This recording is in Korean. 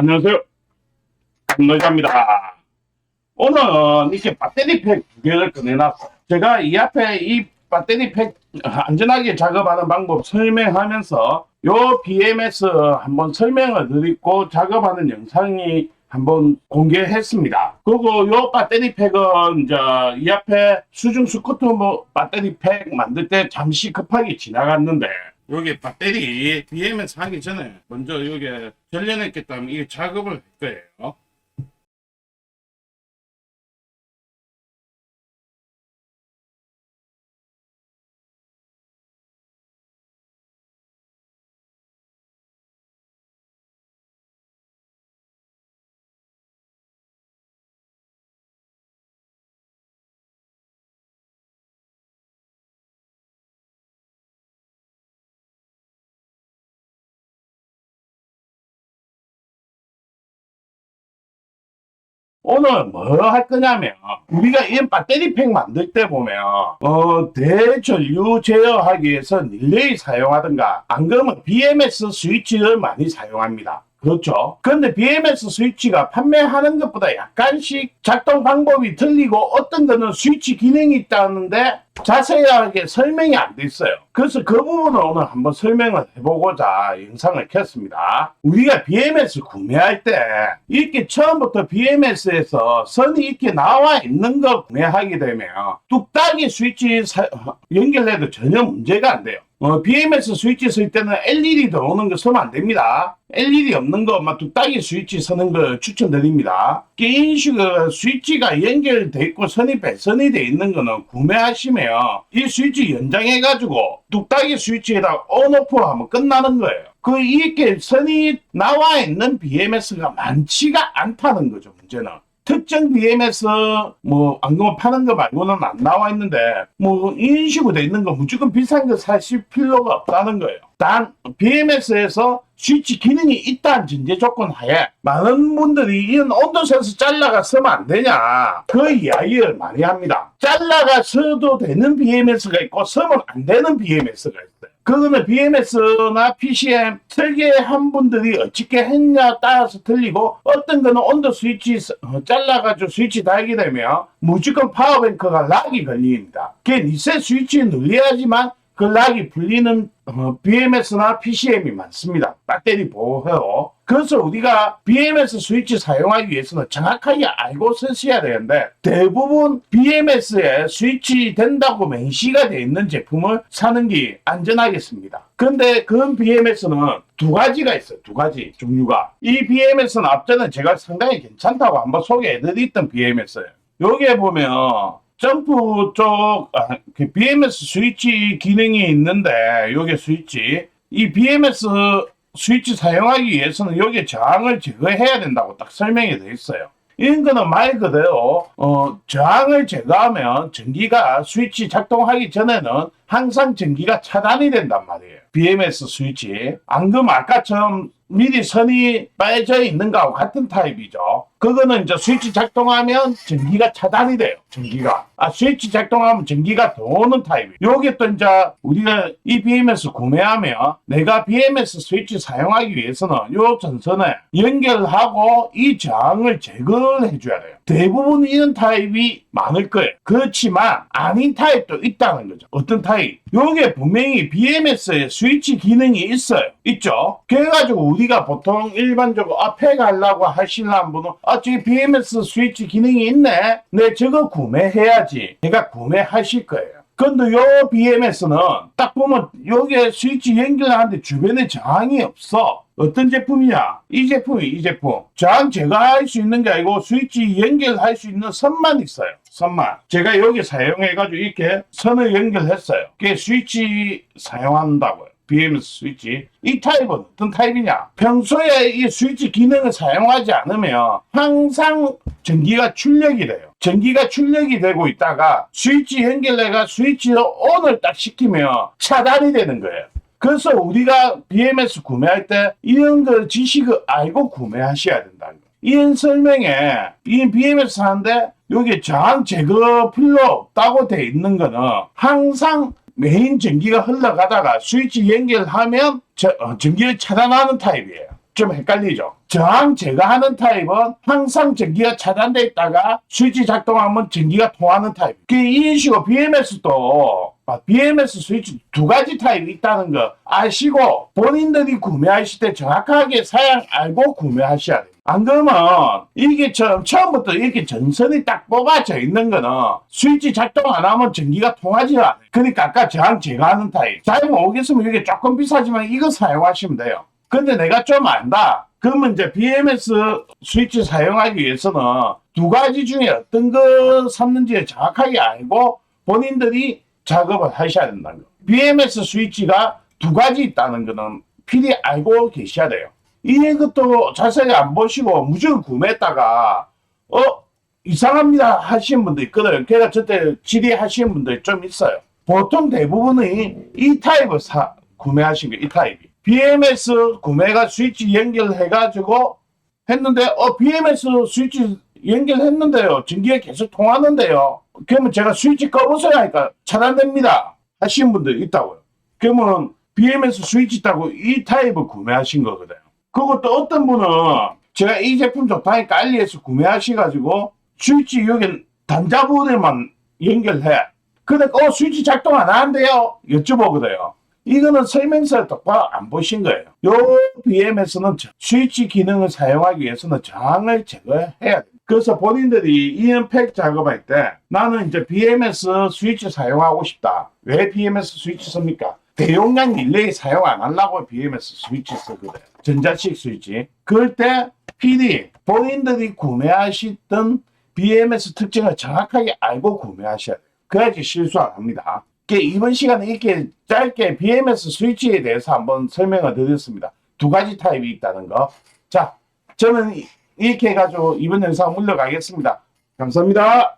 안녕하세요. 안노자입니다. 오늘 이렇게 배터리 팩 두 개를 꺼내놨어요. 제가 이 앞에 이 배터리 팩 안전하게 작업하는 방법 설명하면서 요 BMS 한번 설명을 드리고 작업하는 영상이 한번 공개했습니다. 그리고 요 배터리 팩은 이제 이 앞에 수중 스쿠터 뭐 배터리 팩 만들 때 잠시 급하게 지나갔는데 여기 배터리 BMS 하기 전에 먼저 여기 전련했기 때문에 이 작업을 할 거예요. 오늘 뭐 할 거냐면 우리가 이 배터리 팩 만들 때 보면 대전류 제어하기 위해서 릴레이 사용하든가 안 그러면 BMS 스위치를 많이 사용합니다. 그렇죠. 그런데 BMS 스위치가 판매하는 것보다 약간씩 작동 방법이 틀리고 어떤 거는 스위치 기능이 있다는데 자세하게 설명이 안 돼 있어요. 그래서 그 부분을 오늘 한번 설명을 해보고자 영상을 켰습니다. 우리가 BMS 구매할 때 이렇게 처음부터 BMS에서 선이 이렇게 나와 있는 거 구매하게 되면 뚝딱이 스위치 연결해도 전혀 문제가 안 돼요. BMS 스위치 쓸 때는 LED 들어오는 거 쓰면 안 됩니다. LED 없는 거, 막 뚝딱이 스위치 쓰는 거 추천드립니다. 이런 식으로 스위치가 연결돼 있고 선이 배선이 돼 있는 거는 구매하시면 이 스위치 연장해가지고 뚝딱이 스위치에다 온오프 하면 끝나는 거예요. 이렇게 선이 나와 있는 BMS가 많지가 않다는 거죠, 문제는. 특정 BMS 안 그러면 파는 거 말고는 안 나와 있는데 이런 식으로 돼 있는 거 무조건 비싼 거 사실 필요가 없다는 거예요. 단 BMS에서 스위치 기능이 있다는 전제 조건 하에 많은 분들이 이런 온도선에서 잘라가 쓰면 안 되냐 그 이야기를 많이 합니다. 잘라가 써도 되는 BMS가 있고 쓰면 안 되는 BMS가 있어요. 그거는 BMS나 PCM 설계한 분들이 어떻게 했냐 따라서 틀리고 어떤 거는 온도 스위치 잘라가지고 스위치 달게 되면 무조건 파워뱅크가 락이 걸립니다. 그게 리셋 스위치 눌려야지만 그 락이 풀리는 BMS나 PCM이 많습니다. 배터리 보호해요. 그래서 우리가 BMS 스위치 사용하기 위해서는 정확하게 알고 쓰셔야 되는데 대부분 BMS에 스위치 된다고 명시가 되어 있는 제품을 사는 게 안전하겠습니다. 근데 그 BMS는 두 가지가 있어요. 두 가지 종류가. 이 BMS는 앞전에 제가 상당히 괜찮다고 한번 소개해드렸던 BMS예요. 여기에 보면 점프 쪽 BMS 스위치 기능이 있는데 여기 스위치 이 BMS 스위치 사용하기 위해서는 여기 저항을 제거해야 된다고 딱 설명이 되어 있어요. 이런 거는 말 그대로 저항을 제거하면 전기가 스위치 작동하기 전에는 항상 전기가 차단이 된단 말이에요. BMS 스위치. 안 그러면 아까처럼 미리 선이 빠져 있는 거하고 같은 타입이죠. 그거는 이제 스위치 작동하면 전기가 차단이 돼요. 전기가. 스위치 작동하면 전기가 들어오는 타입이에요. 요게 또 이제 우리가 이 BMS 구매하면 내가 BMS 스위치 사용하기 위해서는 요 전선에 연결하고 이 저항을 제거를 해줘야 돼요. 대부분 이런 타입이 많을 거예요. 그렇지만 아닌 타입도 있다는 거죠. 어떤 타입? 요게 분명히 BMS에 스위치 기능이 있어요. 있죠? 그래가지고 우리가 보통 일반적으로 팩 하려고 하시는 분은 저기 BMS 스위치 기능이 있네. 네, 저거 구매해야지. 내가 구매하실 거예요. 근데 요 BMS는 딱 보면 여기에 스위치 연결하는데 주변에 저항이 없어. 어떤 제품이냐? 이 제품. 저항 제거할 수 있는 게 아니고 스위치 연결할 수 있는 선만 있어요. 선만. 제가 여기 사용해가지고 이렇게 선을 연결했어요. 그게 스위치 사용한다고요. BMS 스위치. 이 타입은 어떤 타입이냐? 평소에 이 스위치 기능을 사용하지 않으면 항상 전기가 출력이 돼요. 전기가 출력이 되고 있다가 스위치 연결해가 스위치를 ON을 딱 시키면 차단이 되는 거예요. 그래서 우리가 BMS 구매할 때 이런 거 지식을 알고 구매하셔야 된다는 거예요. 이런 설명에 이 BMS 하는데 여기 저항 제거 필요 없다고 돼 있는 거는 항상 메인 전기가 흘러가다가 스위치 연결하면 전기를 차단하는 타입이에요. 좀 헷갈리죠. 저항 제거하는 타입은 항상 전기가 차단돼 있다가 스위치 작동하면 전기가 통하는 타입. 이런 식으로 BMS도 BMS 스위치 두 가지 타입이 있다는 거 아시고 본인들이 구매하실 때 정확하게 사양 알고 구매하셔야 돼요. 안 그러면 이게 처음부터 이렇게 전선이 딱 뽑아져 있는 거는 스위치 작동 안 하면 전기가 통하지 않아요. 그러니까 아까 저항 제거하는 타입. 잘 모르겠으면 이게 조금 비싸지만 이거 사용하시면 돼요. 근데 내가 좀 안다. 그러면 이제 BMS 스위치 사용하기 위해서는 두 가지 중에 어떤 거 샀는지 정확하게 알고 본인들이 작업을 하셔야 된다는 거. BMS 스위치가 두 가지 있다는 거는 필히 알고 계셔야 돼요. 이것도 자세히 안 보시고 무조건 구매했다가 이상합니다 하시는 분도 있거든요. 걔가 저때 질의하시는 분들이 좀 있어요. 보통 대부분이 이 타입을 구매하신 거예요. 이 타입이. BMS 구매가 스위치 연결해가지고 했는데 BMS 스위치 연결했는데요. 전기가 계속 통하는데요. 그러면 제가 스위치 꺼보세요 하니까 차단됩니다 하시는 분들 있다고요. 그러면 BMS 스위치 있다고 이 타입을 구매하신 거거든요. 그것도 어떤 분은 제가 이 제품 좋다니까 알리에서 구매하셔가지고 스위치 여기 단자 부분에만 연결해. 근데 스위치 작동 안 하는데요? 여쭤보거든요. 이거는 설명서를 똑바로 안 보신 거예요. 요 BMS는 스위치 기능을 사용하기 위해서는 저항을 제거해야 돼요. 그래서 본인들이 이은팩 작업할 때 나는 이제 BMS 스위치 사용하고 싶다. 왜 BMS 스위치 씁니까? 대용량 릴레이 사용 안 하려고 BMS 스위치 쓰거든. 전자식 스위치. 그럴 때 PD 본인들이 구매하시던 BMS 특징을 정확하게 알고 구매하셔야 돼요. 그래야지 실수 안 합니다. 이번 시간에 이렇게 짧게 BMS 스위치에 대해서 한번 설명을 드렸습니다. 두 가지 타입이 있다는 거. 자, 저는 이렇게 해가지고 이번 영상 물러가겠습니다. 감사합니다.